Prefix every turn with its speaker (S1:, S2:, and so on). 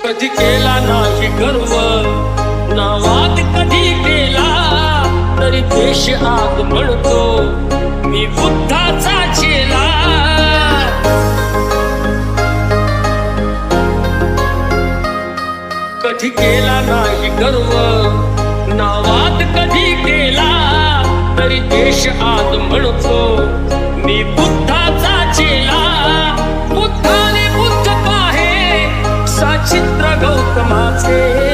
S1: कधी केला नाही गर्व, नावात कधी केला तरी देश आग म्हणतो मी बुद्धाचा चेला. कधी केला नाही गर्व, नावात कधी केला तरी देश आग म्हणतो मी बुद्धाचा चेला. बुद्धाने बुद्ध पाहे साचित्र गौतमाचे.